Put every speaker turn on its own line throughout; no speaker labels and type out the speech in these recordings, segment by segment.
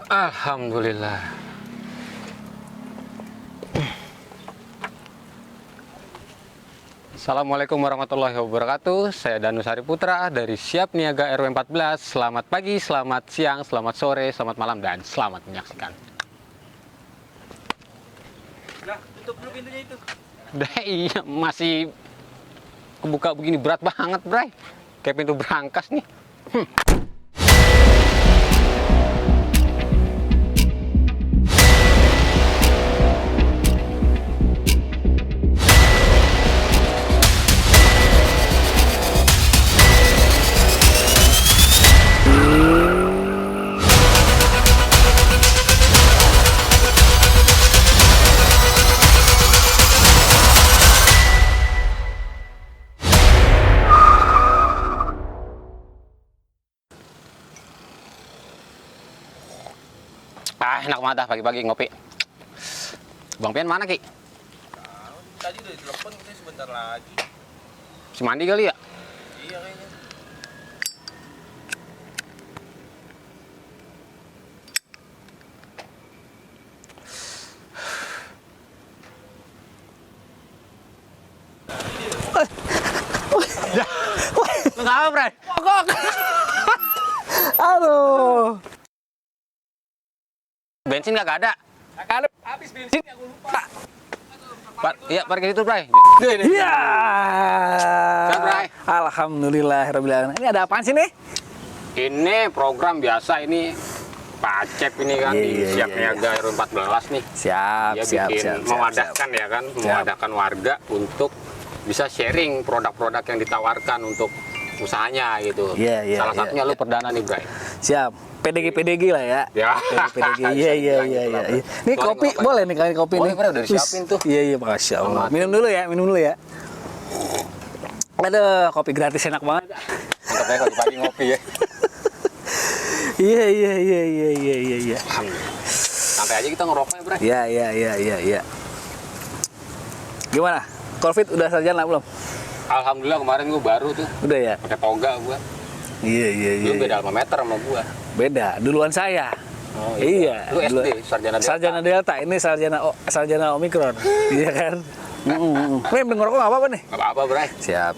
Alhamdulillah. Assalamualaikum warahmatullahi wabarakatuh. Saya Danus Hari Putra dari Siap Niaga RW 14. Selamat pagi, selamat siang, selamat sore, selamat malam, dan selamat menyaksikan.
Nah, tutup dulu pintunya itu.
Iya, masih kebuka begini berat banget, Bray. Kayak pintu berangkas nih. Enak banget dah pagi-pagi ngopi. Bang Pian mana, Ki?
Tadi udah ditelepon katanya sebentar lagi.
Si mandi kali ya?
Iya kayaknya.
Enggak, Bray.
Mogok. Aduh.
Bensin nggak ada.
Ada habis bensin aku lupa.
Iya, parkir itu, Bray.
Iya.
Siap, Bray.
Alhamdulillahirabbil alamin. Ini ada apaan sih nih?
Ini program biasa ini Pak Acep ini kan di
Iya,
Siap
iya,
Niaga RW 14 nih.
Siap,
Dia
siap,
bikin
siap,
mewadahkan ya kan, mewadahkan warga untuk bisa sharing produk-produk yang ditawarkan untuk usahanya gitu.
Iya, iya,
Salah
iya,
satunya lu perdana nih, Bray.
Siap. PDG lah ya.
Ya.
PDG. Iya, iya, iya, iya. Nih kopi boleh nih kalian kopi
Boleh,
nih.
Bray, udah disiapin tuh.
Iya, iya, Masya Allah. Minum dulu ya. Aduh, kopi gratis enak banget.
Mantap ya kalau pagi ngopi ya.
Iya.
Alhamdulillah. Santai aja kita ngerokok ya, Bray.
Iya. Gimana? Covid udah sarjana belum?
Alhamdulillah kemarin gua baru tuh
Udah ya?
pakai toga gua.
Iya.
Lu beda 5 meter sama gua.
Beda, duluan saya.
Oh,
iya.
Lu SD,
duluan.
sarjana Delta.
Sarjana Delta, ini sarjana Omikron. Iya kan? Nih, denger kok nggak apa-apa nih?
Gak apa-apa, Bray.
Siap.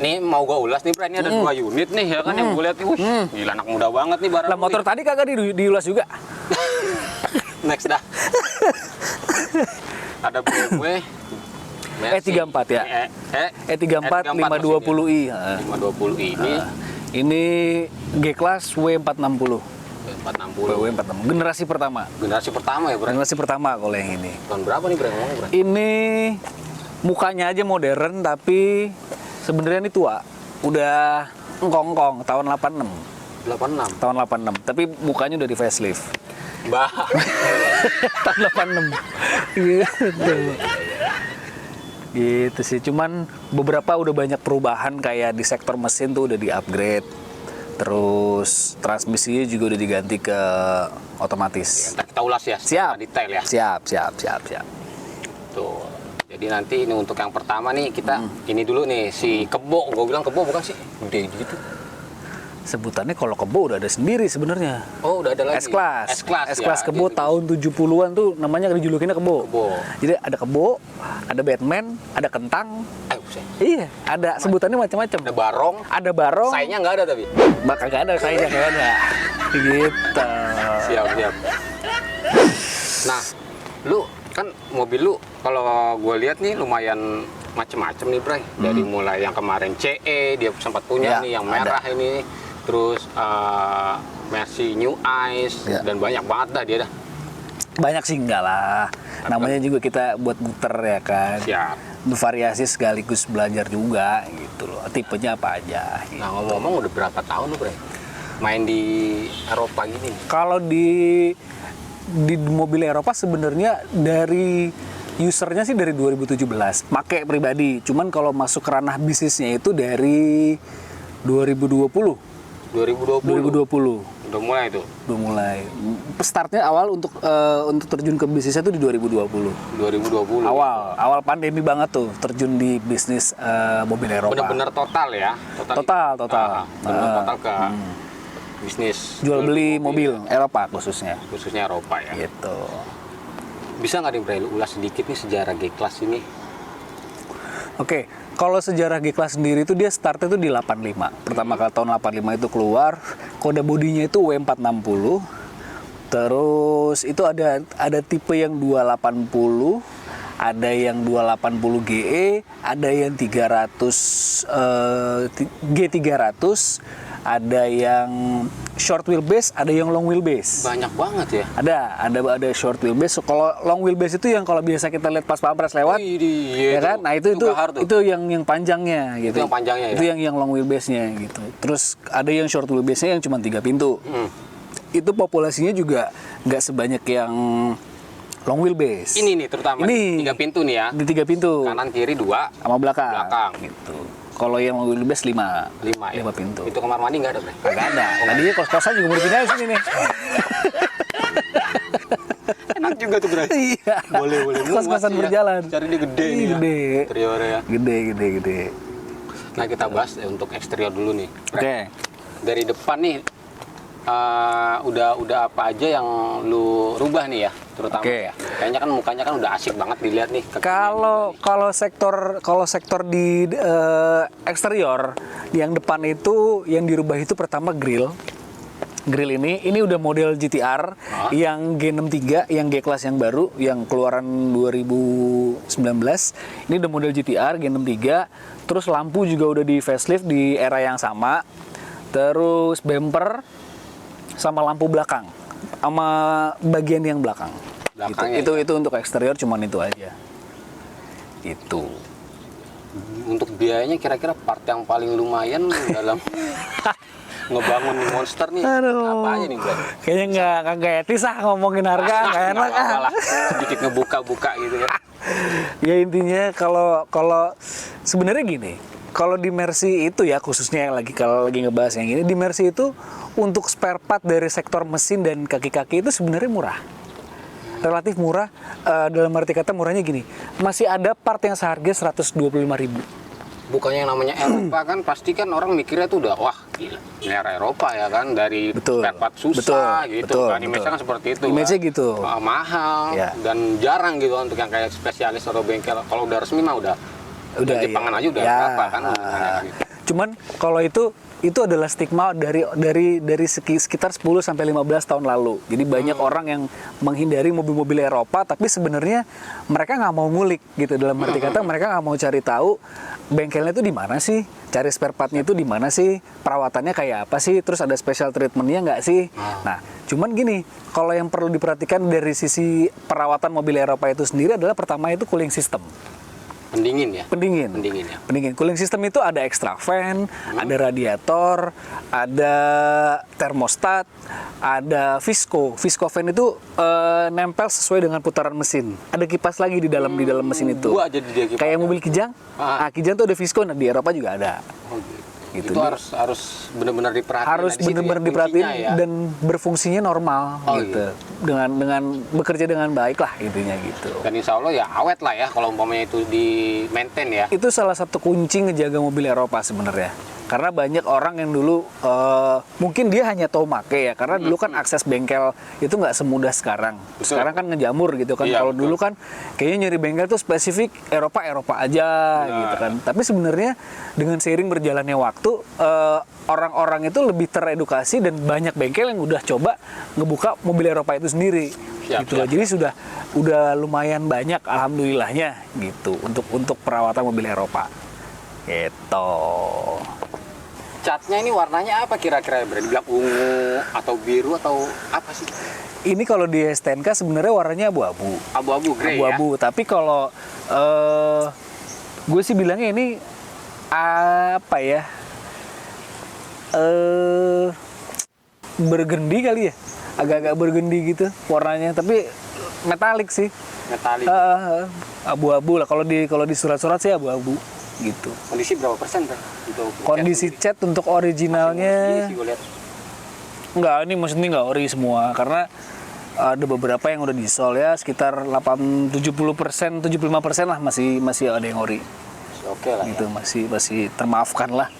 Nih mau gua ulas nih, Bray. Ini ada 2 unit nih ya kan yang gua lihat nih. Gila anak muda banget nih barang.
Lah motor tadi kagak diulas juga?
Next dah. Ada BMW
E34 ya? E34 520i.
520i ini
520i. Ini G-Class W460.
460.
W460. Generasi pertama.
Generasi pertama ya, Bray.
Generasi pertama kalau yang ini.
Tahun berapa nih, Bray, ngomong, Bray?
Ini mukanya aja modern tapi sebenarnya ini tua. Udah engkong-engkong tahun 86.
86.
Tahun 86. Tapi mukanya udah di facelift.
Mbak.
Tahun 86. Gitu. Gitu sih. Cuman beberapa udah banyak perubahan kayak di sektor mesin tuh udah di-upgrade. Terus transmisinya juga udah diganti ke otomatis.
Ntar kita ulas ya.
Siap.
secara detail ya.
Siap.
Tuh. Jadi nanti ini untuk yang pertama nih kita ini dulu nih si kebo. Gue bilang kebo bukan sih? Gede gitu.
Sebutannya kalau kebo udah ada sendiri sebenarnya.
Oh, udah ada lagi.
S-Class
ya.
kebo
Gitu.
tahun 70-an tuh namanya dijulukinnya kebo.
Kebo.
Jadi ada kebo, ada Batman, ada kentang.
Buset.
Iya, ada sebutannya macam-macam.
Ada barong.
Ada barong.
Sayangnya nggak ada tapi.
Bakal gak ada sayangnya nggak ada. Gitu.
Siap. Nah, lu kan mobil lu kalau gue lihat nih lumayan macem-macem nih, Bray. Dari mulai yang kemarin CE dia sempat punya
Ya,
nih yang merah
ada.
ini, terus Mercy New Ice
Ya.
dan banyak banget dah dia dah.
Banyak sih enggak lah. Namanya juga kita buat muter ya kan.
Siap.
Bervariasi sekaligus belajar juga gitu loh. Tipenya apa aja. Gitu.
Nah, ngomong-ngomong udah berapa tahun lu, Bray? Main di Eropa gini.
Kalau di mobil Eropa sebenarnya dari usernya sih dari 2017 pakai pribadi. Cuman kalau masuk ke ranah bisnisnya itu dari 2020.
2020. Udah mulai tuh.
Udah mulai. Startnya awal untuk terjun ke bisnisnya itu di 2020.
2020.
Awal pandemi banget tuh terjun di bisnis mobil Eropa.
Bener-bener total ya.
Total.
Bener total ke bisnis
jual beli mobil Eropa khususnya.
khususnya Eropa ya.
Gitu.
Bisa nggak nih Bre, lu ulas sedikit nih sejarah G-Class ini?
Oke, kalau sejarah G-Class sendiri itu dia startnya itu di 85. Pertama kali tahun 85 itu keluar, kode bodinya itu W460. Terus itu ada tipe yang 280, ada yang 280 GE, ada yang 300 G300, ada yang short wheelbase, ada yang long wheelbase.
Banyak banget ya.
Ada short wheelbase. Kalau long wheelbase itu yang kalau biasa kita lihat pas pampres lewat, ya kan? Nah itu yang panjangnya gitu.
Itu yang panjangnya
Itu
ya.
yang long wheelbase-nya gitu. Terus ada yang short wheelbase-nya yang cuma 3 pintu. Itu populasinya juga nggak sebanyak yang long wheelbase.
Ini nih terutama
Ini
3 pintu nih ya.
di 3 pintu
Kanan kiri 2,
sama belakang.
belakang.
Gitu. Kalau yang long wheelbase 5.
5 ya.
5 pintu.
Itu kamar mandi nggak ada Bre?
Nggak ada. Tadinya kos-kosan juga mau dipindahin sini nih.
Enak juga tuh Bre.
Iya.
Boleh.
Kos-kosan berjalan.
Cari dia gede nih ya.
Gede.
Interiornya ya.
Gede.
Nah kita bahas untuk eksterior dulu nih. Bre.
Oke.
Dari depan nih udah apa aja yang lu rubah nih ya, terutama
Oke.
ya. Kayaknya kan mukanya kan udah asik banget dilihat nih.
Kalau sektor di eksterior yang depan itu yang dirubah itu pertama grill. Grill ini udah model GTR yang G63, yang G-Class yang baru, yang keluaran 2019. Ini udah model GTR G63. Terus lampu juga udah di facelift di era yang sama. Terus bumper sama lampu belakang, sama bagian yang belakang.
Belakangnya
Itu untuk eksterior cuman itu aja. Itu.
Untuk biayanya kira-kira part yang paling lumayan dalam ngebangun monster nih apa aja nih Bre?
Kayaknya nggak etis ngomongin harga, nggak enak
Apa-apa lah, sedikit ngebuka-buka gitu ya.
Ya intinya kalau sebenarnya gini, kalau di Mercy itu ya khususnya kalau lagi ngebahas yang ini, di Mercy itu untuk spare part dari sektor mesin dan kaki-kaki itu sebenarnya murah. Relatif murah, dalam arti kata murahnya gini, masih ada part yang seharga 125.000.
Bukannya yang namanya Eropa kan pasti kan orang mikirnya tuh udah wah gila, ini era Eropa ya kan, dari spare part susah gitu kan, image-nya kan seperti itu.
Image-nya gitu.
Mahal
Ya.
dan jarang gitu untuk yang kayak spesialis atau bengkel. Kalau udah resmi mah udah Jepangan aja udah berapa kan?
Cuman kalau itu adalah stigma dari sekitar 10 sampai 15 tahun lalu. Jadi banyak orang yang menghindari mobil-mobil Eropa, tapi sebenarnya mereka nggak mau ngulik gitu. Dalam arti kata mereka nggak mau cari tahu bengkelnya itu di mana sih, cari spare partnya itu di mana sih, perawatannya kayak apa sih, terus ada special treatmentnya nggak sih. Nah, cuman gini, kalau yang perlu diperhatikan dari sisi perawatan mobil Eropa itu sendiri adalah pertama itu cooling system.
Pendingin ya?
Pendingin. Cooling system itu ada extra fan, ada radiator, ada termostat, ada visco. Visco fan itu nempel sesuai dengan putaran mesin. Ada kipas lagi di dalam mesin itu.
Gua aja di dia kipas.
Kayak mobil Kijang. Nah, Kijang tuh ada visco, nah di Eropa juga ada.
Oh, gitu.
Gitu.
Itu harus benar-benar diperhatiin.
Harus benar-benar diperhatiin ya? Dan berfungsinya normal gitu. Iya. Dengan bekerja dengan baik lah intinya gitu.
Dan insya Allah ya awet lah ya kalau umpamanya itu di maintain ya.
Itu salah satu kunci ngejaga mobil Eropa sebenarnya. Karena banyak orang yang dulu mungkin dia hanya tahu make ya, karena dulu kan akses bengkel itu nggak semudah sekarang.
Betul.
Sekarang kan ngejamur gitu kan.
Iya,
kalau dulu kan kayaknya nyari bengkel tuh spesifik Eropa aja gitu kan. Tapi sebenarnya dengan seiring berjalannya waktu orang-orang itu lebih teredukasi dan banyak bengkel yang udah coba ngebuka mobil Eropa itu sendiri. Gitu loh. Jadi udah lumayan banyak alhamdulillahnya gitu untuk perawatan mobil Eropa. Gitu.
Catnya ini warnanya apa kira-kira? Dibilang ungu atau biru atau apa sih?
Ini kalau di STNK sebenarnya warnanya abu-abu.
Abu-abu grey
abu-abu.
ya?
Tapi kalau gue sih bilangnya ini apa ya? Burgundy kali ya? Agak-agak burgundy gitu warnanya. Tapi metalik sih.
Metalik.
Abu-abu lah. Kalau di surat-surat sih abu-abu gitu.
Kondisi berapa persen kan?
Kondisi cat untuk originalnya enggak, ini maksudnya enggak ori semua karena ada beberapa yang udah disol ya sekitar 70%, 75% lah masih ada yang ori.
Oke lah.
Gitu,
Ya.
masih termaafkan lah.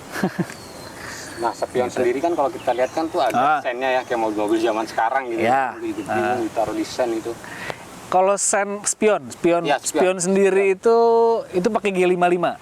Nah, spion sendiri kan kalau kita lihat kan tuh ada sennya ya, kayak mobil-mobil zaman sekarang gitu.
Ya.
Mobil ditaruh di sen itu.
Kalau sen spion
Ya, spion.
sendiri itu pakai G55.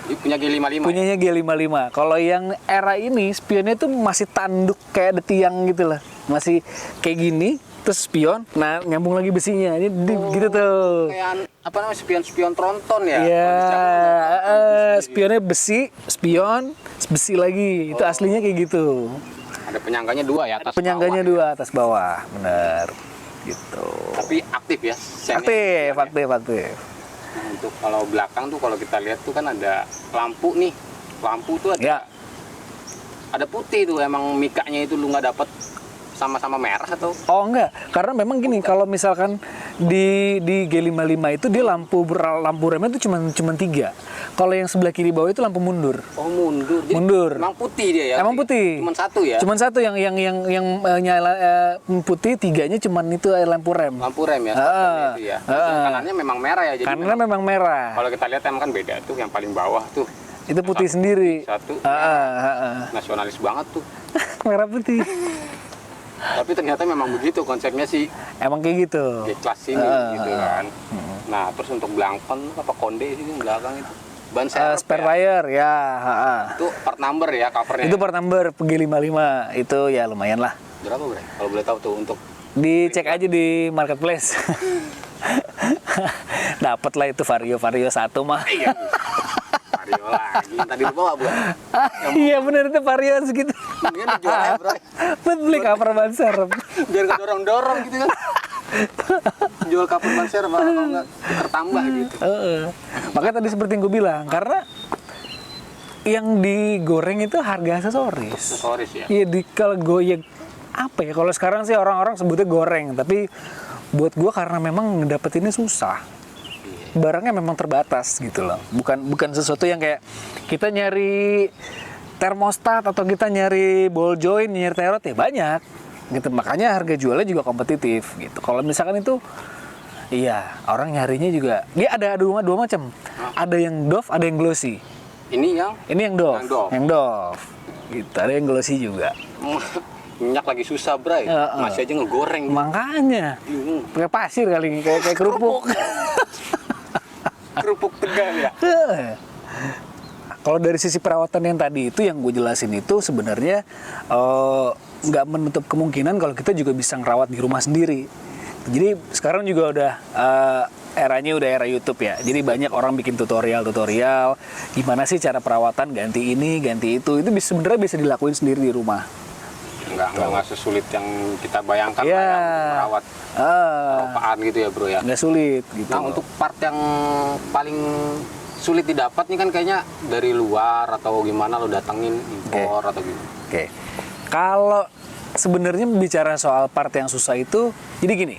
Ini punya G55.
Punyanya G55. Kalau yang era ini spionnya itu masih tanduk kayak ada tiang gitu lah. Masih kayak gini, terus spion, nah nyambung lagi besinya. Ini gitu tuh.
Kayak apa namanya, spion tronton ya?
Iya,
Kalau di Jakarta,
spionnya besi, spion, besi lagi. Itu aslinya kayak gitu.
ada penyangganya dua ya, atas
Penyangganya
bawah.
dua atas bawah, bener. Gitu.
Tapi aktif ya sennya.
Aktif.
Nah, untuk kalau belakang tuh kalau kita lihat tuh kan ada lampu nih. Lampu tuh ada
Ya,
ada putih tuh, emang mikanya itu lu nggak dapet sama-sama merah atau?
oh enggak, karena memang gini, kalau misalkan di G55 itu dia lampu remnya itu cuma 3. Kalau yang sebelah kiri bawah itu lampu mundur.
Oh, mundur. Jadi
Mundur.
emang putih dia ya?
Emang putih.
Cuman satu ya?
Cuman satu yang nyala putih, 3-nya cuman itu lampu rem.
Lampu rem ya? Itu ya? Terus yang kanannya memang merah ya? Jadi
Karena memang merah.
kalau kita lihat emang kan beda tuh, yang paling bawah tuh.
Itu putih sendiri.
Satu nasionalis banget tuh.
Merah putih.
Tapi ternyata memang begitu konsepnya sih,
Emang kayak gitu.
di kelas ini gitu kan. Nah, terus untuk belakang apa konde sih yang belakang itu? Ban serep
Spare
ya?
wire ya.
Itu part number ya covernya?
Itu part number G55 itu ya lumayan lah.
Berapa Bre? Kalau boleh tahu tuh untuk
Dicek aja di marketplace. Dapat lah itu Vario 1 mah.
iya. Vario lagi. Tadi lupa nggak Bro?
Iya bener itu Vario segitu.
Mendingan dijual ya Bro.
Buat beli cover ban serep.
Biar nggak dorong-dorong gitu kan. Jual cover ban serep kalau nggak tuker tambah gitu.
Makanya tadi seperti yang gue bilang, karena yang digoreng itu harga aksesoris.
Aksesoris ya?
Iya, kalau goyang apa ya? Kalau sekarang sih orang-orang sebutnya goreng, tapi buat gue karena memang ngedapetinnya susah. Barangnya memang terbatas gitu loh. Bukan sesuatu yang kayak kita nyari termostat atau kita nyari ball joint, nyari terot ya banyak. Gitu. Makanya harga jualnya juga kompetitif gitu. Kalau misalkan itu iya, orang nyarinya juga dia ada dua macam. Ada yang doff, ada yang glossy.
Ini
Yang doff.
Yang doff.
Yang doff. Gitu. Ada yang glossy juga.
minyak lagi susah Bray. Masih aja ngegoreng.
Makanya.
Bingung.
Pakai pasir kali, kayak kerupuk.
Kerupuk Tegal ya.
Kalau dari sisi perawatan yang tadi itu yang gue jelasin itu sebenarnya nggak menutup kemungkinan kalau kita juga bisa ngerawat di rumah sendiri. Jadi sekarang juga udah eranya udah era YouTube ya. Jadi banyak orang bikin tutorial gimana sih cara perawatan, ganti ini, ganti itu. Itu sebenarnya bisa dilakuin sendiri di rumah.
Nggak sesulit yang kita bayangkan
Ya.
lah ya, untuk merawat peropaan gitu ya Bro ya.
Nggak sulit gitu.
Nah, untuk part yang paling sulit didapat nih kan kayaknya dari luar atau gimana lo datengin impor atau gitu.
Oke. Kalau sebenarnya bicara soal part yang susah itu, jadi gini,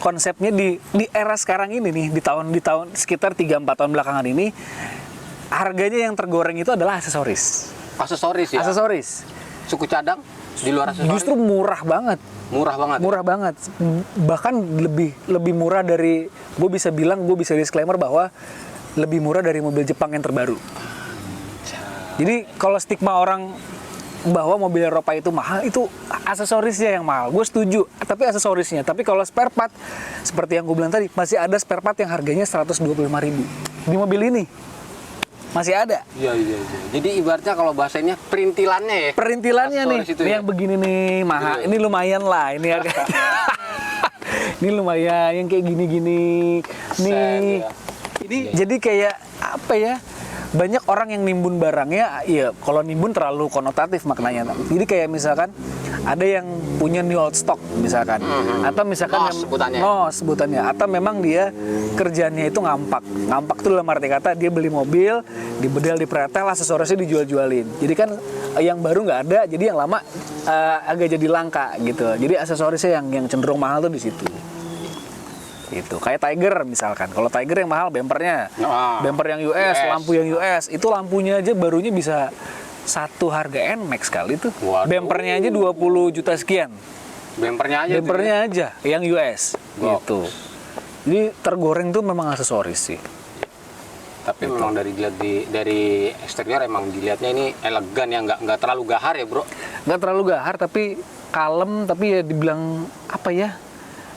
konsepnya di era sekarang ini nih, di tahun sekitar 3-4 tahun belakangan ini, harganya yang tergoreng itu adalah aksesoris.
Aksesoris ya?
Aksesoris.
Suku cadang di luar aksesoris?
Justru murah banget.
Murah banget?
Murah banget. Bahkan lebih murah dari, gue bisa disclaimer bahwa lebih murah dari mobil Jepang yang terbaru. Jadi kalau stigma orang bahwa mobil Eropa itu mahal, itu aksesorisnya yang mahal. Gue setuju, tapi aksesorisnya. Tapi kalau spare part, seperti yang gue bilang tadi, masih ada spare part yang harganya 125.000 di mobil ini. Masih ada.
Iya. Jadi ibaratnya kalau bahasanya perintilannya ya?
Perintilannya nih,
Aksesoris itu
ini
ya?
yang begini nih, mahal.
Gitu.
Ini lumayan lah, ini harga. Ini lumayan, yang kayak gini-gini. Nih,
ya.
ini jadi kayak apa ya? Banyak orang yang nimbun barangnya, ya kalau nimbun terlalu konotatif maknanya. Jadi kayak misalkan ada yang punya new old stock misalkan, atau misalkan sebutannya, atau memang dia kerjanya itu ngampak tuh dalam arti kata dia beli mobil, dibedel, dipretel, aksesorisnya dijual-jualin. Jadi kan yang baru nggak ada, jadi yang lama agak jadi langka gitu. Jadi aksesorisnya yang cenderung mahal tuh di situ. Itu kayak Tiger misalkan. Kalau Tiger yang mahal bempernya, bemper yang US, lampu yang US, itu lampunya aja barunya bisa satu harga NMAX kali itu. Bempernya aja 20 juta sekian.
Bempernya
aja yang US gitu. Jadi tergoreng tuh memang aksesoris sih.
Tapi memang dari eksterior emang dilihatnya ini elegan ya, nggak terlalu gahar ya bro.
Nggak terlalu gahar tapi kalem, tapi ya dibilang apa ya?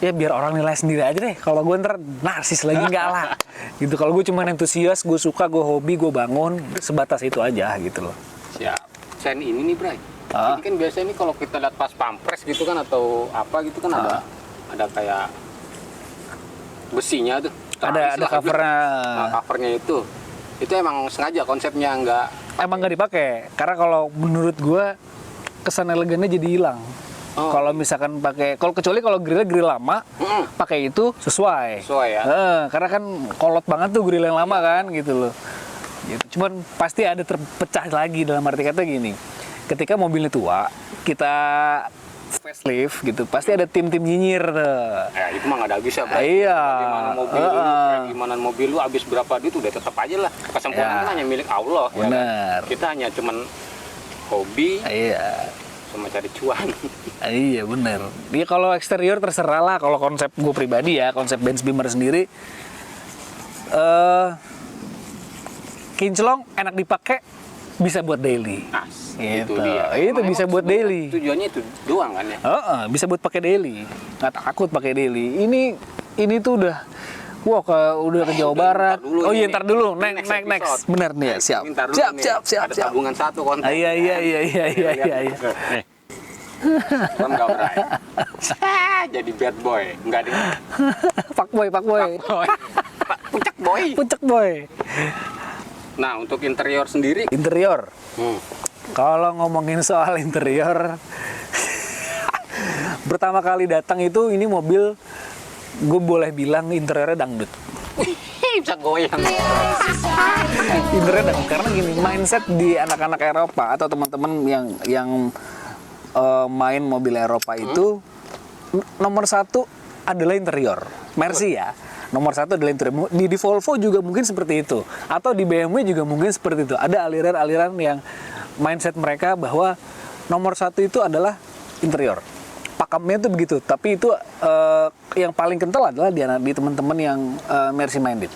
Ya biar orang nilai sendiri aja deh. Kalau gue ntar narsis lagi enggak lah. Gitu. Kalau gue cuma entusias, gue suka, gue hobi, gue bangun, sebatas itu aja gitu loh.
Siap. Sen ini nih Bray. Ini kan biasanya nih kalau kita lihat pas pampres gitu kan atau apa gitu kan ada kayak besinya tuh.
Ada covernya.
Nah, covernya itu emang sengaja konsepnya
Emang nggak dipakai. Karena kalau menurut gue kesan elegannya jadi hilang. Kalau misalkan pakai, kecuali kalau grill lama, pakai itu sesuai
ya.
Karena kan kolot banget tuh grill yang lama kan gitu loh. Gitu. Cuman pasti ada terpecah lagi dalam arti kata gini. Ketika mobilnya tua, kita facelift gitu, pasti ada tim-tim nyinyir tuh.
Itu mah nggak ada habis ya, Bro.
Iya.
Gimana mobil lu habis berapa duit udah tetap aja lah. Kesempurnaan kan hanya milik Allah.
Benar.
Ya kan? Kita hanya cuman hobi.
Iya.
Sama cari cuan.
Iya bener. Dia kalau eksterior terserah lah. Kalau konsep gue pribadi ya, konsep Benz Beamer sendiri, kinclong enak dipakai, bisa buat daily.
Itu
gitu.
dia.
Itu bisa buat daily.
Tujuannya itu doang kan ya.
Bisa buat pakai daily. Nggak takut pakai daily. Ini tuh udah. Wah, udah ke Jawa Barat. Ntar dulu. Next. Bener nih ya, siap. Siap.
Ada tabungan satu konten.
Iya.
Kan nggak berai. Jadi bad boy. Nggak deh.
Pak boy. Puncak boy.
Nah, untuk interior sendiri.
Interior. Kalau ngomongin soal interior, pertama kali datang itu ini mobil, gue boleh bilang interiornya dangdut.
Bisa goyang.
Interiornya dangdut karena gini, mindset di anak-anak Eropa atau teman-teman yang main mobil Eropa itu nomor satu adalah interior. Mercy ya. Nomor satu adalah interior. Di Volvo juga mungkin seperti itu. Atau di BMW juga mungkin seperti itu. Ada aliran-aliran yang mindset mereka bahwa nomor satu itu adalah interior. Pakemnya itu begitu. Tapi itu yang paling kental adalah di teman-teman yang Mercy minded.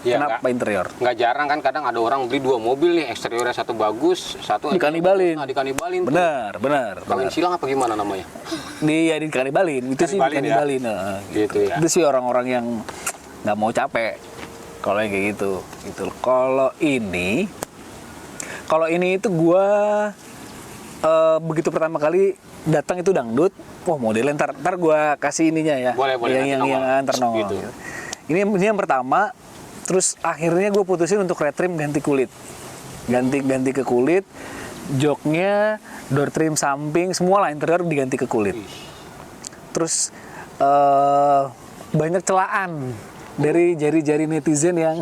Ya,
kenapa interior?
Nggak jarang kan kadang ada orang beli dua mobil nih, eksteriornya satu bagus, satu
dikanibalin.
Dikanibalin.
Benar.
Kawin silang apa gimana namanya?
Dikanibalin. Itu sih dikanibalin.
Ya? Gitu ya.
Itu sih orang-orang yang nggak mau capek. Kalau yang kayak gitu. Kalau ini itu gua begitu pertama kali datang itu dangdut. Wah, modelnya ntar gua kasih ininya ya.
Boleh.
Yang antar nongol. Gitu. Ini yang pertama. Terus akhirnya gue putusin untuk retrim ganti kulit. Ganti ke kulit. Joknya, door trim samping, semua lah interior diganti ke kulit. Terus banyak celaan dari jari-jari netizen yang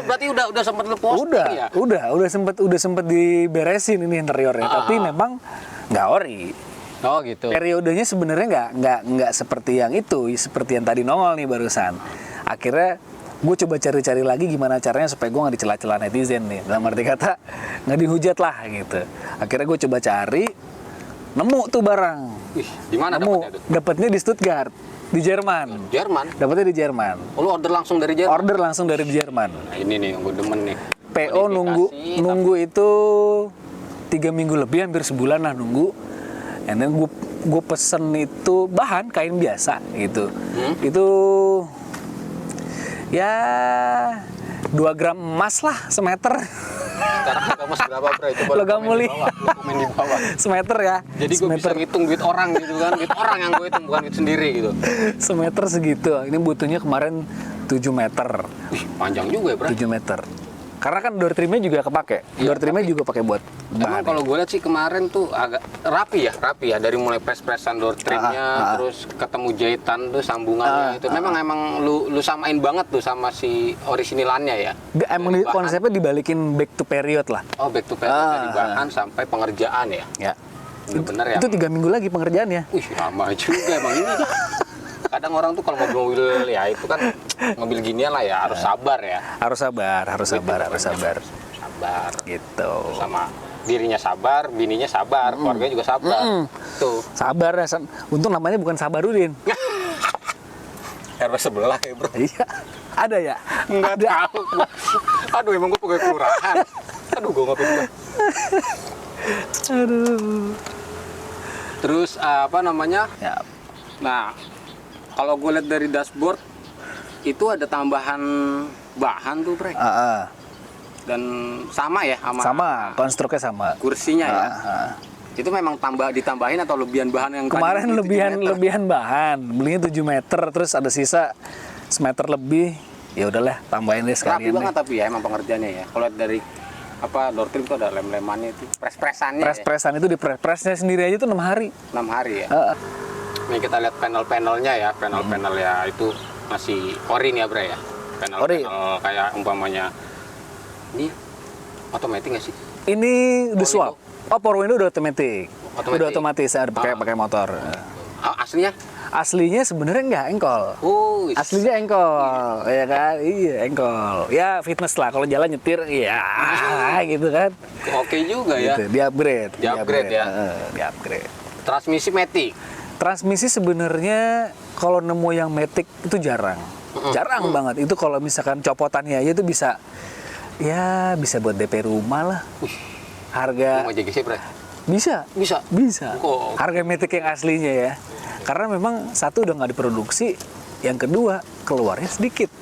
berarti udah sempat lu posting ya?
Udah sempet diberesin ini interiornya, tapi memang nggak ori.
Oh gitu.
Periodenya sebenarnya nggak seperti yang itu, seperti yang tadi nongol nih barusan. Akhirnya gue coba cari-cari lagi gimana caranya supaya gue nggak dicela-cela netizen nih. Dalam arti kata nggak dihujat lah gitu. Akhirnya gue coba cari, nemu tuh barang.
Di mana dapetnya tuh?
Dapetnya di Stuttgart, di Jerman. Dapetnya di Jerman.
Lu order langsung dari Jerman?
Order langsung dari Jerman.
Nah, ini nih yang gue demen nih.
PO nunggu itu 3 minggu lebih, hampir sebulan lah nunggu. And then gue pesen itu bahan kain biasa gitu. Itu ya 2 gram emas lah semeter.
Sekarang harga emas berapa bro? Coba
logam mulia.
Komen di bawah.
Semeter ya.
Jadi gue bisa ngitung duit orang gitu kan. Duit orang yang gue hitung, bukan duit sendiri gitu.
Semeter segitu. Ini butuhnya kemarin 7 meter.
Panjang juga ya bro.
7 meter. Karena kan door trimnya juga kepake. Door trimnya juga pakai buat
emang kalau gue lihat sih kemarin tuh agak rapi ya dari mulai press-pressan door trimnya, terus ketemu jahitan tuh sambungannya itu. Memang lu samain banget tuh sama si orisinilnya ya.
Emang konsepnya dibalikin back to period lah.
Oh, back to period dari bahan sampai pengerjaan ya.
Ya.
Bener ya.
Itu 3 minggu lagi pengerjaannya.
Wih, lama juga emang ini. Kadang orang tuh kalau mobil ya itu kan mobil ginian lah ya, harus sabar ya.
Harus sabar. Gitu.
Sama dirinya sabar, bininya sabar, keluarganya juga sabar. Tuh.
Sabar ya. Untung namanya bukan Sabarudin.
RW sebelah ya bro.
Iya. Ada ya?
Nggak tahu. Aduh, emang gue pegawai kelurahan. Aduh, gue nggak pindah.
Aduh.
Terus apa namanya?
Ya.
Nah, kalau gue lihat dari dashboard itu ada tambahan bahan tuh, Bre. Dan sama ya
Sama, konstruknya sama.
kursinya ya. Itu memang ditambahin atau lebihan bahan yang
Kemarin
tadi 7 meter?
lebihan bahan, belinya 7 meter, terus ada sisa semeter lebih. Ya udahlah, tambahin deh
Rapi
sekalian
banget
deh.
tapi ya emang pengerjaannya ya. Kalau lihat dari apa door trim itu ada lem-lemannya itu, pres-presannya ya.
Press-pressan itu di press-pressnya sendiri aja tuh 6 hari.
6 hari ya.
Heeh.
Ini kita lihat panel-panelnya ya, panel-panel ya itu masih ori nih ya, Bre ya.
Ori.
Panel-panel kayak umpamanya ini otomatis nggak sih?
Ini udah
Power
swap. Oh, power window udah otomatis.
Otomatis.
Udah otomatis, ada pakai motor.
Aslinya?
Aslinya sebenarnya nggak engkol.
Oh,
Aslinya engkol, ya kan? Iya, engkol. Ya fitness lah, kalau jalan nyetir, ya gitu kan.
oke juga ya.
Gitu, di-upgrade.
Di-upgrade ya.
Di-upgrade.
Transmisi matic.
Transmisi sebenarnya kalau nemu yang matic itu jarang. Jarang banget. Itu kalau misalkan copotannya aja itu bisa buat DP rumah lah. Harga
Mau JGC, Bre?
bisa.
Bisa. Kok?
Harga matic yang aslinya ya. Karena memang satu udah nggak diproduksi, yang kedua keluarnya sedikit.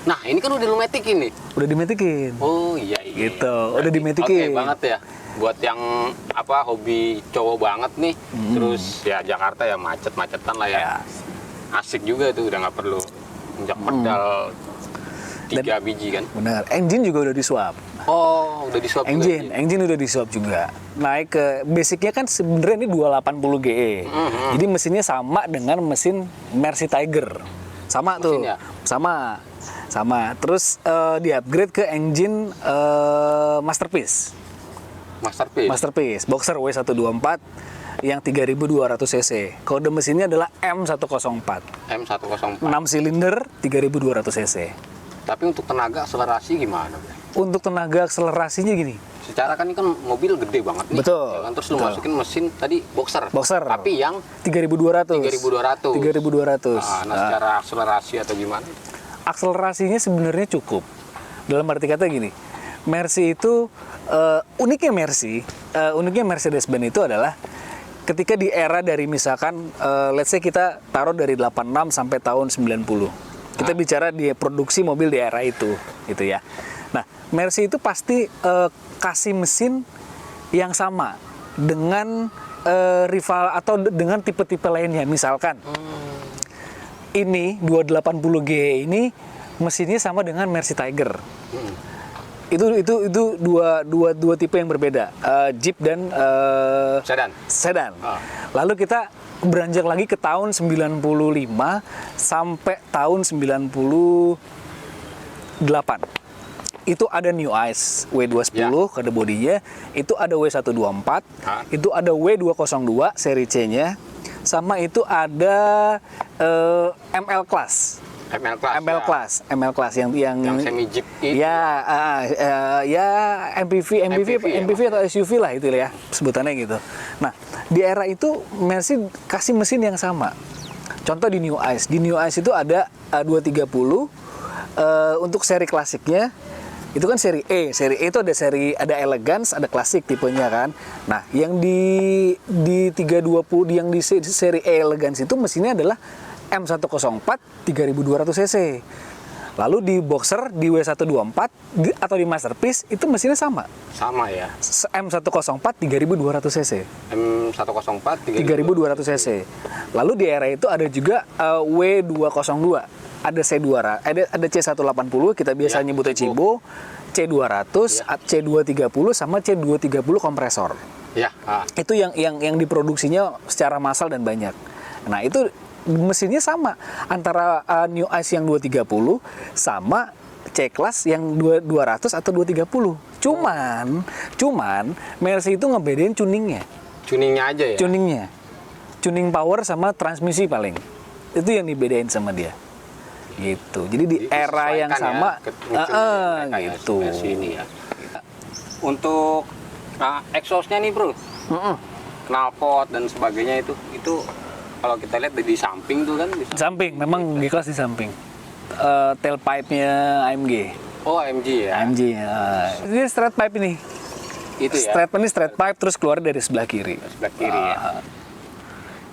Nah, ini kan udah lu matic ini.
Udah dimetikin.
Oh, iya.
Gitu, udah dimetikin.
Oke banget ya. Buat yang hobi cowok banget nih. Terus ya Jakarta ya macet-macetan lah ya.
Ya.
Asik juga tuh, udah nggak perlu injak pedal 3 biji kan.
Benar. Engine juga udah disuap.
Oh, udah disuap juga.
Engine udah disuap juga. Naik ke basicnya kan sebenarnya ini 280 GE. Jadi mesinnya sama dengan mesin Mercy Tiger. Sama tuh.
Mesinnya?
Sama. Terus di-upgrade ke engine Masterpiece. Masterpiece. Boxer W124 yang 3200 cc. Kode mesinnya adalah M104.
M104.
6 silinder 3200 cc.
Tapi untuk tenaga akselerasi gimana, Bre?
Untuk tenaga akselerasinya gini.
Secara kan ini kan mobil gede banget nih.
Betul,
Ya kan? Terus lu
betul.
masukin mesin tadi boxer.
Boxer.
Tapi yang
3200.
3200.
3200.
Nah, secara akselerasi atau gimana?
Akselerasinya sebenarnya cukup. Dalam arti kata gini, Mercy itu uniknya Mercedes-Benz itu adalah ketika di era dari misalkan let's say kita taruh dari 86 sampai tahun 90. Kita bicara di produksi mobil di era itu, gitu ya. Nah, Mercy itu pasti kasih mesin yang sama dengan rival atau dengan tipe-tipe lainnya. Misalkan ini 280G ini mesinnya sama dengan Mercy Tiger. Itu dua tipe yang berbeda, Jeep dan sedan. Lalu kita beranjak lagi ke tahun 95 sampai tahun 98. Itu ada New Ice W210 kode bodinya, itu ada W124, itu ada W202 seri C-nya, sama itu ada ML Class yang
semi Jeep itu.
Ya MPV atau SUV lah itu ya sebutannya gitu. Nah, di era itu Mercy kasih mesin yang sama. Contoh di New Ice itu ada 230 untuk seri klasiknya. Itu kan seri E itu ada Elegance, ada klasik tipenya kan. Nah, yang di 320 yang di seri E Elegance itu mesinnya adalah M104 3200 cc. Lalu di Boxer di W124 atau di Masterpiece itu mesinnya sama.
Sama ya.
M104 3200 cc.
M104
3200 cc. Lalu di era itu ada juga W202. Ada ada C180 kita biasa nyebutnya Cibo, C200, C230 sama C230 kompresor.
Ya.
Itu yang diproduksinya secara massal dan banyak. Nah, itu mesinnya sama antara New Ice yang 230 sama C-Class yang 200 atau 230. Cuman Mercy itu ngebedain tuningnya.
Tuningnya aja ya?
Tuning power sama transmisi paling. Itu yang dibedain sama dia. Gitu. Jadi di era yang sama gitu.
Ini ya. Untuk exhaust-nya nih, Bro. Knalpot dan sebagainya itu kalau kita lihat di samping tuh kan.
Samping, memang G-Class di samping. tailpipe-nya AMG.
Oh, AMG ya.
AMG. Ini straight pipe ini.
Itu ya.
Straight pipe terus keluar dari sebelah kiri.
Sebelah kiri ya.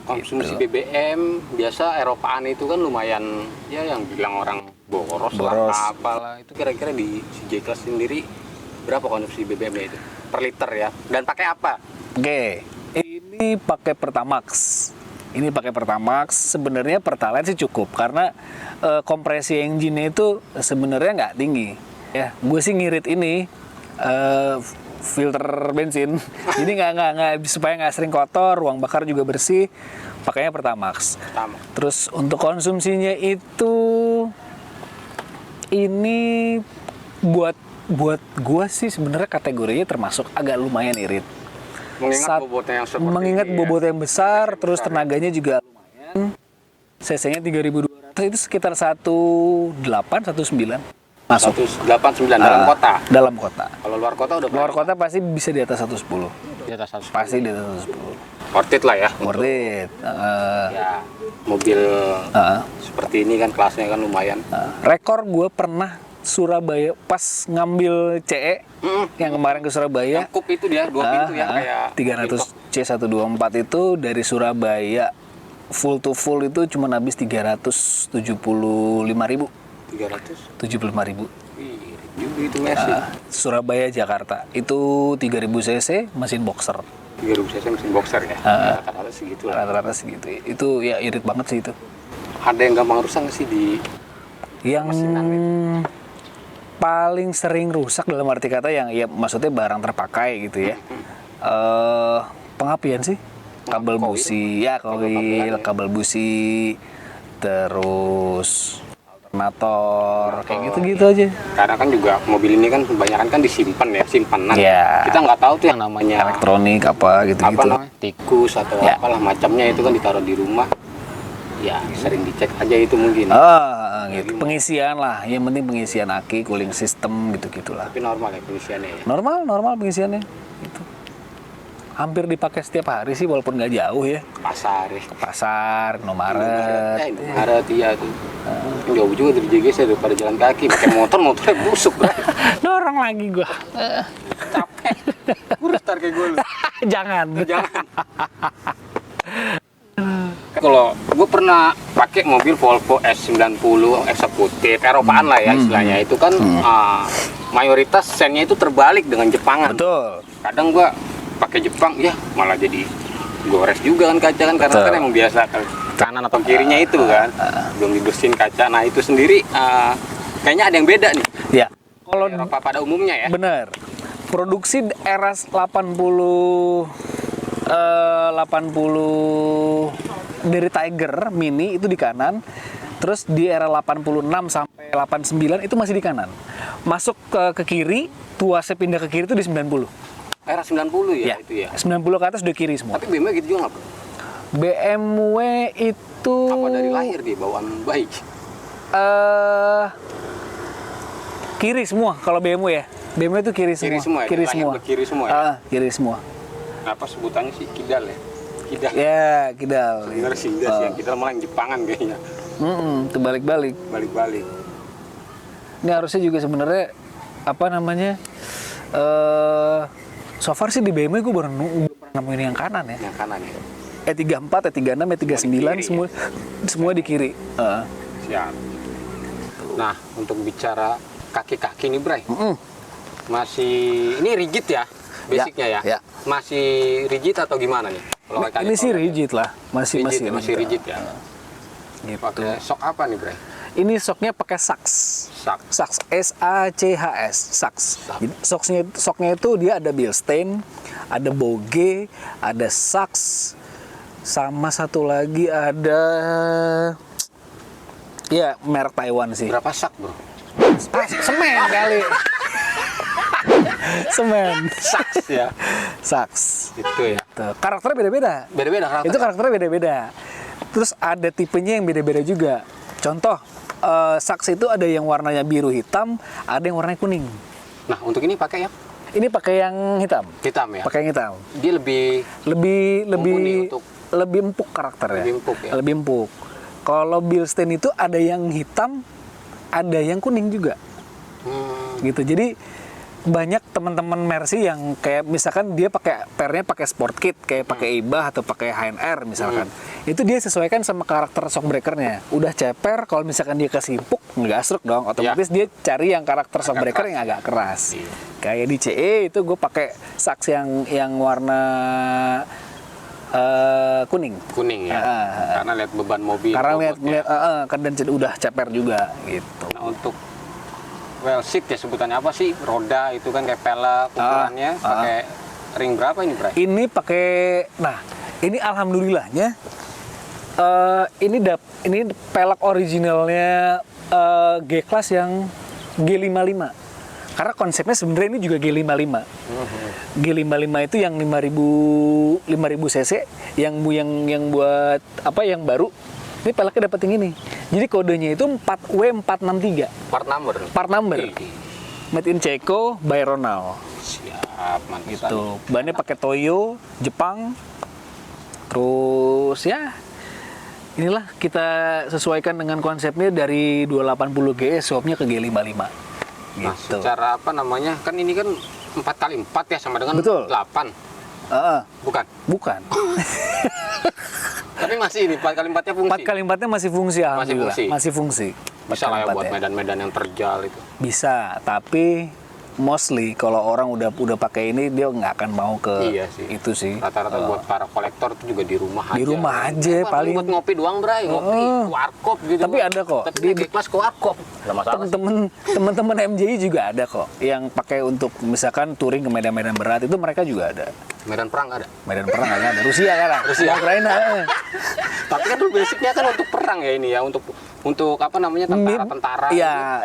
Konsumsi BBM biasa Eropaan itu kan lumayan, ya yang bilang orang boros.
Boros.
Lah apalah. Itu kira-kira di si J-Class sendiri berapa konsumsi BBM-nya itu per liter ya? Dan pakai apa?
Oke, ini pakai Pertamax. Ini pakai Pertamax. Sebenarnya Pertalite sih cukup karena kompresi engine-nya itu sebenarnya nggak tinggi. Ya, gue sih ngirit ini filter bensin. Jadi nggak supaya nggak sering kotor, ruang bakar juga bersih. Pakainya Pertamax.
Pertama.
Terus untuk konsumsinya itu ini buat gue sih sebenarnya kategorinya termasuk agak lumayan irit.
Mengingat bobotnya yang seperti
mengingat
ini,
bobotnya yang besar, terus
besar,
tenaganya juga lumayan. CC-nya 3200 itu sekitar 18 19 masuk
189 dalam kota.
Dalam kota.
Kalau luar kota udah
Luar
berapa?
kota pasti bisa di atas 110.
Di atas 100.
Pasti di atas 110.
Worth it lah ya.
Worth it.
Ya, mobil seperti ini kan kelasnya kan lumayan.
Rekor gue pernah Surabaya pas ngambil CE yang kemarin ke Surabaya.
Yang coupe itu dia, 2 pintu ya kayak
300 C124 itu dari Surabaya full to full itu cuma habis 375.000.
300. Wih, juga itu mesin.
Surabaya Jakarta itu 3000 cc mesin boxer.
3000 cc mesin boxer ya. Rata-rata segitu lah.
Rata-rata segitu. Itu ya irit banget sih itu.
Ada yang gampang rusak nggak sih di
Yang
mesinan
paling sering rusak dalam arti kata yang ya maksudnya barang terpakai gitu ya. Pengapian sih. Kabel busi, ya kabel busi, terus alternator, kayak gitu-gitu aja.
Karena kan juga mobil ini kan kebanyakan kan disimpan ya, simpanan.
Ya.
Kita nggak tahu tuh yang namanya
Elektronik apa
apa
gitu-gitu.
namanya tikus atau
Ya.
apalah macamnya itu kan ditaruh di rumah. Ya sering dicek aja itu mungkin.
Gitu. Pengisian lah, yang penting pengisian aki, cooling system gitu-gitulah.
Tapi normal ya pengisiannya ya.
Normal pengisiannya. Gitu. Hampir dipakai setiap hari sih walaupun nggak jauh ya.
Pasar ya.
Ke pasar, Indomaret.
Indomaret iya tuh. Jauh juga dari JGC daripada jalan kaki. Pakai motornya busuk.
Dorong lagi gua.
Capek. Udah tar kayak gue lu.
Jangan.
Jangan. Kalau gue pernah pakai mobil Volvo S90 eksekutif Eropaan lah ya istilahnya itu kan mayoritas sennya itu terbalik dengan Jepangan.
Betul.
Kadang gue pakai Jepang ya malah jadi gores juga kan kaca kan karena
Betul.
kan emang biasa kanan atau kirinya itu kan belum dibersihin kaca. Nah itu sendiri kayaknya ada yang beda nih.
Ya. Kalau
Eropa pada umumnya ya.
bener. Produksi era 80 dari Tiger Mini itu di kanan, terus di era 86 sampai 89 itu masih di kanan. Masuk ke kiri, tuasnya pindah ke kiri itu di 90.
Era 90 ya, itu ya.
90 ke atas udah kiri semua.
Tapi BMW gitu juga nggak?
BMW itu
Apa dari lahir dia bawaan baik?
Kiri semua kalau BMW ya. BMW itu kiri semua.
Kiri semua ya?
Kiri
Lahir
semua.
berkiri semua ya?
Kiri semua.
Apa sebutannya sih kidal ya? Kidal.
Ya, kidal.
Bener sih kidal sih. Yang kidal malah yang Jepangan kayaknya.
Terbalik-balik.
Balik-balik.
Ini harusnya juga sebenarnya apa namanya? So far sih di BMW gue baru pernah nemuin yang kanan ya.
Yang kanan ya.
E34, E36, E39
Semua
semua di kiri.
Siap. Nah, untuk bicara kaki-kaki nih, Bray. Masih ini rigid ya? Basicnya ya?
Ya.
Masih rigid atau gimana nih? Kalau kaki
Ini sih rigid lah, masih
masih rigid ya.
Gitu.
Pakai sok apa nih, Bray?
Ini soknya pakai Sachs. Sachs, SACHS, Sachs. Jadi soknya itu dia ada Bilstein, ada Boge, ada Sachs, sama satu lagi ada ya merek Taiwan sih.
Berapa sak, Bro?
Semen kali. Semen.
Saks ya.
Sachs.
Itu ya.
Tuh, karakternya beda-beda.
Beda-beda karakter.
Itu karakternya beda-beda. Terus ada tipenya yang beda-beda juga. Contoh, Sachs itu ada yang warnanya biru hitam, ada yang warnanya kuning.
Nah, untuk ini pakai ya?
Ini pakai yang hitam.
Hitam ya?
Pakai yang hitam.
Dia lebih mumpuni untuk
lebih empuk karakternya.
Lebih empuk ya?
Lebih empuk. Kalau Bilstein itu ada yang hitam, ada yang kuning juga. Gitu. Jadi banyak teman-teman Mercy yang kayak misalkan dia pakai pernya pakai sport kit kayak pakai Ibah atau pakai HNR misalkan. Itu dia sesuaikan sama karakter shockbreakernya. Udah ceper, kalau misalkan dia kesimpuk nggak asruk dong. Otomatis dia cari yang karakter shockbreaker yang agak keras. Kayak di CE itu gue pakai sax yang warna kuning
ya. Karena lihat beban mobil.
Karena lihat dan udah ceper juga gitu.
Nah, untuk well seat ya sebutannya apa sih? Roda itu kan kayak pelek ukurannya pakai ring berapa ini, Bray?
Ini pakai ini alhamdulillahnya ini pelek originalnya G-Class yang G55. Karena konsepnya sebenarnya ini juga G55. G55 itu yang 5000 cc yang buat apa yang baru. Ini peleknya dapat yang ini. Jadi kodenya itu 4W463. Part number. Made in Ceko by Ronald.
Siap, mantesan.
Gitu. Bannya pakai Toyo, Jepang. Terus ya inilah kita sesuaikan dengan konsepnya dari 280 GS swapnya ke G55. Gitu.
Nah, secara apa namanya? Kan ini kan 4x4 ya sama dengan
Betul.
8. Bukan. Tapi masih ini 4x4-nya fungsi.
4x4-nya masih fungsi alhamdulillah. Masih fungsi.
Bisa lah ya buat medan-medan yang terjal itu.
Bisa, tapi mostly kalau orang udah pakai ini dia nggak akan mau ke itu sih.
Rata-rata buat para kolektor itu juga di rumah aja.
Di rumah aja paling
buat ngopi doang, Bray. Ngopi, warkop gitu.
Tapi ada kok.
Tapi di kelas ke warkop.
Temen-temen MJI juga ada kok yang pakai untuk misalkan touring ke medan-medan berat itu mereka juga ada.
Medan perang ada?
Medan perang nggak ada. Rusia kan? Rusia, Ukraina.
Tapi kan dulu basicnya kan untuk perang ya ini ya, untuk apa namanya tentara-tentara.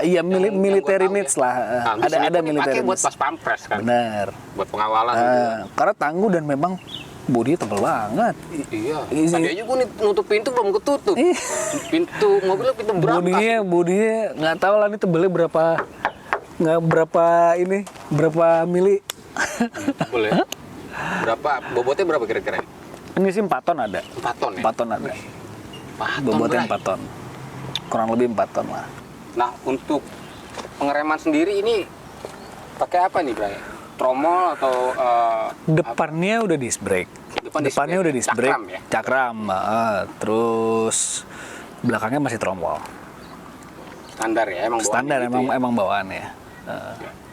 Iya, military needs lah. Ada military
buat pas pampres kan.
Bener.
Buat pengawalan gitu.
Karena tangguh dan memang bodinya tebel banget.
Iya. Tadi aja gue nutup pintu belum ketutup. Pintu mobilnya pintu berapa?
Bodinya nggak tahu lah ini tebelnya berapa mili.
Boleh. Berapa bobotnya berapa kira-kira?
Ini sih 4 ton ada.
4 ton ya?
4 ton ada.
4 ton,
bobotnya 4 ton. Kurang lebih 4 ton lah.
Nah, untuk pengereman sendiri ini pakai apa nih, Bray? Tromol atau
depannya udah disc brake. Depannya udah disc brake. Cakram. Terus belakangnya masih tromol.
Standar ya, emang
standar
gitu
emang bawaannya.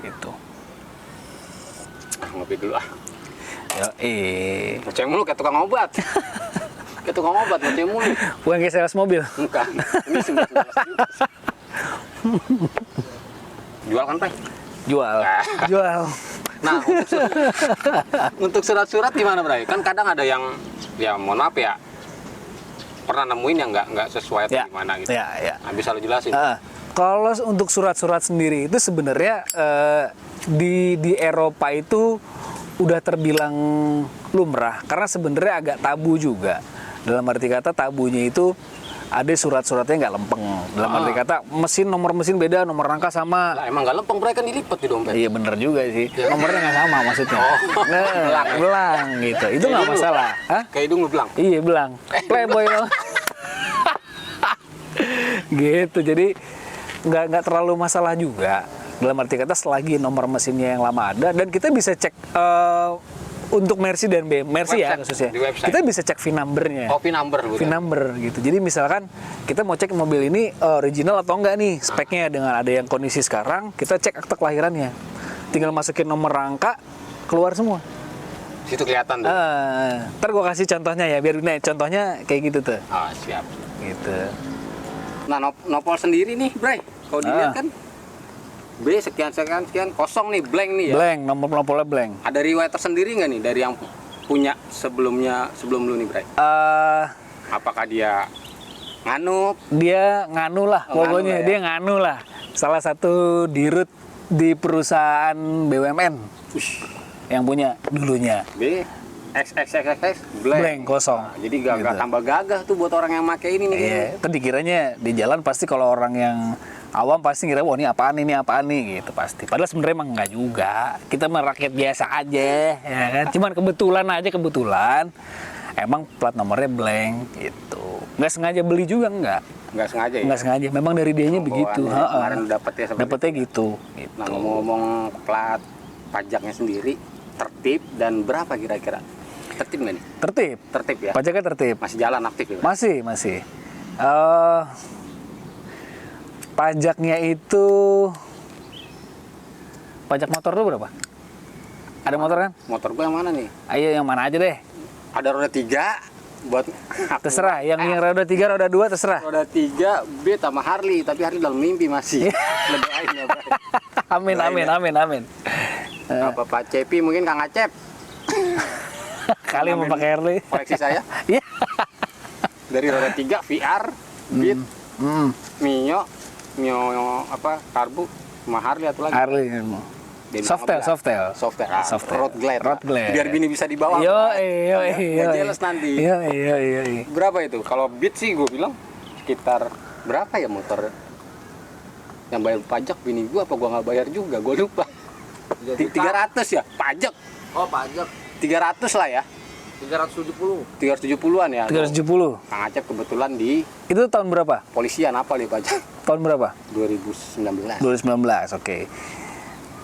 Gitu.
Ngopi dulu ah.
Yo,
ngoceh mulu kayak tukang obat. Kayak tukang obat ngoceh mulu.
Bukan kayak sales mobil.
Bukan. Ini 19 juta. Jual kan, Pak?
Jual.
Nah, untuk surat-surat gimana, Bray? Kan kadang ada yang ya mohon maaf ya, pernah nemuin yang nggak sesuai atau gimana gitu.
Ya.
Nah, bisa lo jelasin.
Kalau untuk surat-surat sendiri itu sebenarnya di Eropa itu udah terbilang lumrah karena sebenarnya agak tabu juga. Dalam arti kata tabunya itu ada surat-suratnya nggak lempeng. Dalam arti kata nomor mesin beda, nomor rangka sama.
Lah emang nggak lempeng, mereka kan dilipat di dompet.
Iya bener juga sih. Nomornya nggak sama maksudnya. Belang gitu. Itu nggak masalah.
Kayak hidung lu belang.
Iya belang. Playboy lo. Gitu. Jadi nggak terlalu masalah juga. Dalam arti kata selagi nomor mesinnya yang lama ada dan kita bisa cek untuk Mercy dan BM, Mercy ya khususnya. Kita bisa cek VIN number-nya.
Oh, VIN number.
VIN number gitu. Jadi misalkan kita mau cek mobil ini original atau enggak nih speknya dengan ada yang kondisi sekarang, kita cek akte kelahirannya. Tinggal masukin nomor rangka, keluar semua.
Situ kelihatan tuh.
Ntar gue kasih contohnya ya, biar contohnya kayak gitu tuh.
Siap.
Gitu.
Nah, nopol sendiri nih, Bray. Kalau dilihat kan B sekian kosong nih, blank nih ya.
Blank, nomornya blank.
Ada riwayat tersendiri nggak nih dari yang punya sebelum lu nih, Bray? Apakah dia nganu?
Dia nganu lah, pokoknya dia nganu lah. Salah satu dirut di perusahaan BUMN yang punya dulunya.
B XXXX blank
kosong.
Nah, jadi gagah gitu. Tambah gagah tuh buat orang yang pakai ini nih.
Iya, tadi kiranya di jalan pasti kalau orang yang awam pasti ngira wah ini apaan nih gitu pasti. Padahal sebenarnya emang enggak juga. Kita mah rakyat biasa aja, ya kan. Cuman kebetulan emang plat nomornya blank gitu. Nggak sengaja beli juga enggak.
Nggak sengaja ya?
Nggak sengaja, memang dari dianya begitu.
Bawaannya kemarin dapetnya seperti
Dapetnya gitu.
Nah, ngomong-ngomong plat pajaknya sendiri, tertib dan berapa kira-kira? Tertib nggak nih?
Tertib.
Tertib ya?
Pajaknya tertib.
Masih jalan aktif ya?
Masih. Pajaknya itu pajak motor lu berapa? Ada motor kan?
Motor gua yang mana nih?
Ayo yang mana aja deh.
Ada roda 3 buat
Terserah. Yang roda 3, roda 2 terserah.
roda 3 B sama Harley, tapi Harley dalam mimpi masih. Lu doain ya, Bray.
Amin.
Apa Pak Cepi mungkin Kang Acep
Kali mau pakai Harley.
koleksi saya
Iya.
dari roda 3 VR, Beat, Mio apa Karbu sama Harley atau lagi.
Harley.
Dari
Softail.
15. Softail. Road Glide. Biar bini bisa dibawa. Nggak jelas nanti.
Iya.
Berapa itu? Kalau Beat sih gue bilang sekitar berapa ya motor yang bayar pajak bini gue apa gue nggak bayar juga, gue lupa. 300 ya pajak.
Oh, pajak
300 lah ya.
370.
370-an ya.
370.
Kang Acep kebetulan di
Itu tahun berapa?
polisian apa nih pajak?
Tahun berapa?
2019.
2019, oke.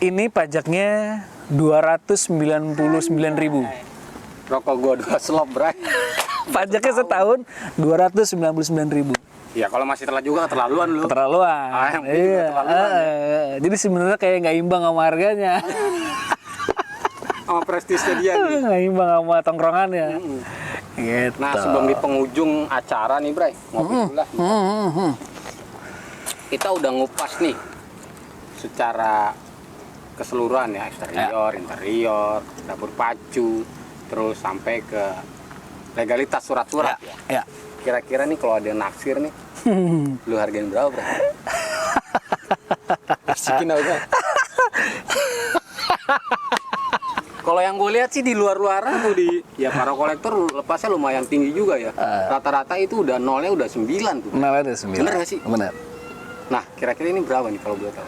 Ini pajaknya 299.000.
Rokok gue 2 slop, Bray.
Pajaknya setahun 299.000.
Ya kalau masih telat juga keterlaluan lu.
Keterlaluan.
Yang penting
Iya.
keterlaluan,
Jadi sebenarnya kayak nggak imbang sama harganya.
Sama prestisnya dia nih.
Nggak imbang sama tongkrongannya. Gitu.
Nah, sebelum di penghujung acara nih, Bray, ngopi dulu lah. Kita udah ngupas nih secara keseluruhan ya, eksterior, interior, dapur pacu, terus sampai ke legalitas surat-surat ya.
Ya.
Kira-kira nih kalau ada yang naksir nih, lu hargain berapa, Bray? Bisikin apa? Kalau yang gue lihat sih di luar-luaran tuh ya para kolektor lepasnya lumayan tinggi juga ya. Rata-rata itu udah nolnya udah 9 tuh.
Nah, ada 9.
Bener nggak sih?
Bener.
Nah, kira-kira ini berapa nih kalau boleh tahu?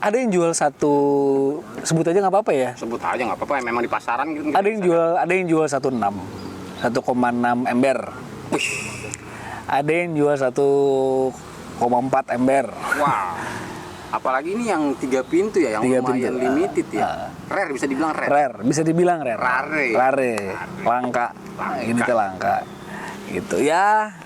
Ada yang jual satu, sebut aja nggak apa-apa ya.
Sebut aja nggak apa-apa, memang di pasaran gitu.
Ada yang jual 1,6 ember.
Wih,
Ada yang jual 1,4 ember.
wow. Apalagi ini yang 3 pintu ya, yang
3
lumayan
pintu.
limited ya. Rare, bisa dibilang rare.
Rare, bisa dibilang rare.
Rare.
Langka. Ini tuh langka. Gitu ya.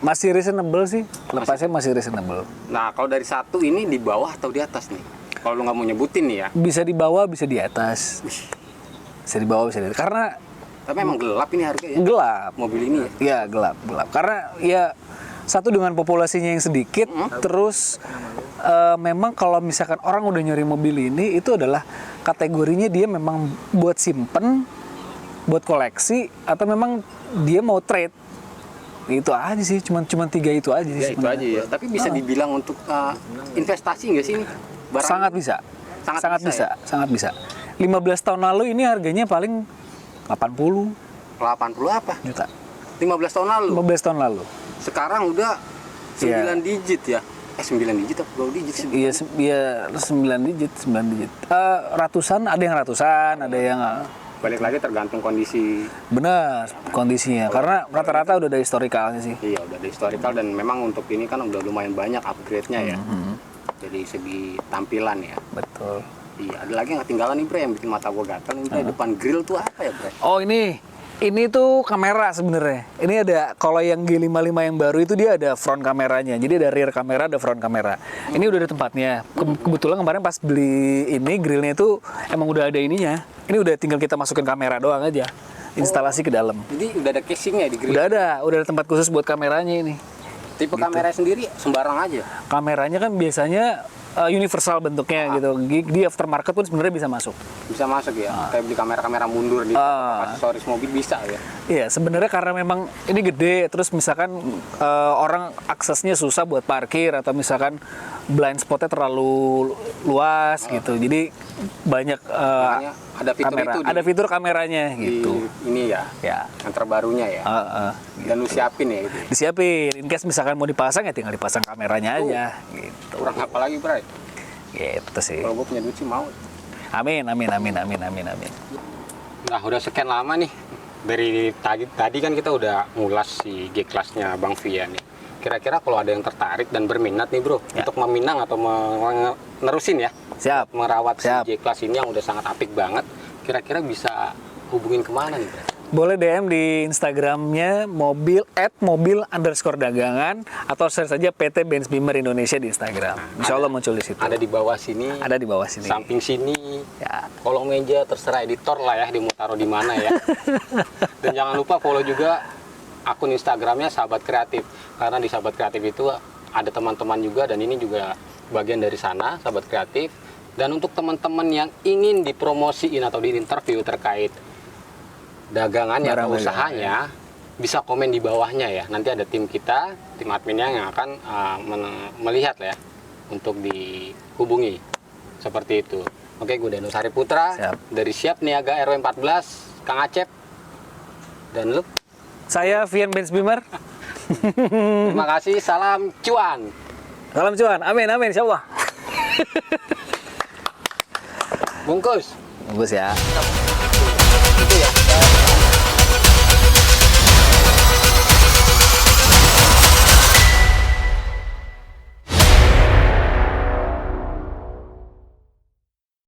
Masih reasonable sih. Lepasnya masih reasonable.
Nah, kalau dari satu ini di bawah atau di atas nih? Kalau lu nggak mau nyebutin nih ya.
Bisa di bawah, bisa di atas. Bisa di bawah, bisa di atas. Karena
Tapi emang gelap ini harga ya.
gelap.
Mobil ini ya.
Ya, gelap. Karena ya satu dengan populasinya yang sedikit, terus memang kalau misalkan orang udah nyari mobil ini, itu adalah kategorinya dia memang buat simpen, buat koleksi, atau memang dia mau trade. Itu aja sih, cuman 3 itu aja sih.
Ya itu aja ya. Tapi bisa dibilang untuk investasi nggak sih ini? Barang
Sangat
ini?
bisa.
Sangat bisa ya?
Sangat bisa. 15 tahun lalu ini harganya paling 80
80 apa?
juta.
15 tahun lalu.
15 tahun lalu.
Sekarang udah 9 digit ya. 9 digit atau 12 digit sih?
Iya 9 digit. Ratusan, ada yang ratusan, ada yang
Balik lagi tergantung kondisi.
benar kondisinya. Karena rata-rata udah ada historikalnya sih.
Iya, udah ada historical dan memang untuk ini kan udah lumayan banyak upgrade-nya ya. Jadi segi tampilan ya.
Betul.
Iya, ada lagi yang ketinggalan nih, Bre, yang bikin mata gua gatal nih, Bre. Depan grill tuh apa ya, Bre?
Oh ini tuh kamera sebenarnya. Ini ada, kalau yang G55 yang baru itu dia ada front kameranya. Jadi ada rear kamera, ada front kamera. Ini udah ada tempatnya. Kebetulan kemarin pas beli ini grillnya itu emang udah ada ininya. Ini udah tinggal kita masukin kamera doang aja. Instalasi ke dalam.
Jadi udah ada casingnya di grill.
Udah ada tempat khusus buat kameranya ini.
Tipe kamera sendiri sembarang aja.
Kameranya kan biasanya universal bentuknya gitu. Di aftermarket pun sebenarnya bisa masuk.
Bisa masuk ya. Kayak beli kamera-kamera mundur di aksesoris mobil bisa ya.
Iya, sebenarnya karena memang ini gede, terus misalkan orang aksesnya susah buat parkir atau misalkan blind spotnya terlalu luas gitu. Jadi banyak
Makanya ada fitur
kamera,
itu
ada fitur kameranya
di
gitu.
ini ya.
Ya.
Yang terbarunya ya. Dan lu siapin ya gitu.
Disiapin, in case misalkan mau dipasang ya tinggal dipasang kameranya aja gitu.
Kurang apa lagi, Bray?
Gitu sih.
Kalau gue punya duit sih mau.
Amin.
Nah, udah sekian lama nih dari tadi kan kita udah ngulas si G-Class-nya Bang Via nih. Kira-kira kalau ada yang tertarik dan berminat nih bro, untuk meminang atau menerusin ya,
Siap.
merawat
Siap.
si G-Class ini yang udah sangat apik banget, kira-kira bisa hubungin kemana nih bro?
Boleh DM di Instagramnya @mobil_dagangan atau search saja PT Benz Beamer Indonesia di Instagram. Insya Allah muncul di situ.
Ada di bawah sini,
Ada di bawah sini.
samping sini,
Ya.
kolong meja, terserah editor lah ya, dia mau taruh di mana ya. Dan jangan lupa follow juga akun Instagramnya Sahabat Kreatif, karena di Sahabat Kreatif itu ada teman-teman juga, dan ini juga bagian dari sana, Sahabat Kreatif. Dan untuk teman-teman yang ingin dipromosiin atau diinterview terkait dagangannya atau
Barang
usahanya, bisa komen di bawahnya ya. Nanti ada tim kita, tim adminnya yang akan melihat ya, untuk dihubungi. Seperti itu. Oke, gue Danus Hariputra
Siap.
dari Siap Niaga RW 14, Kang Acep. Dan lu,
Saya Vian Benz Beamer.
terima kasih, salam cuan.
Salam cuan. Amin, amin. Insya Allah.
Bungkus.
Bagus ya.
Itu ya.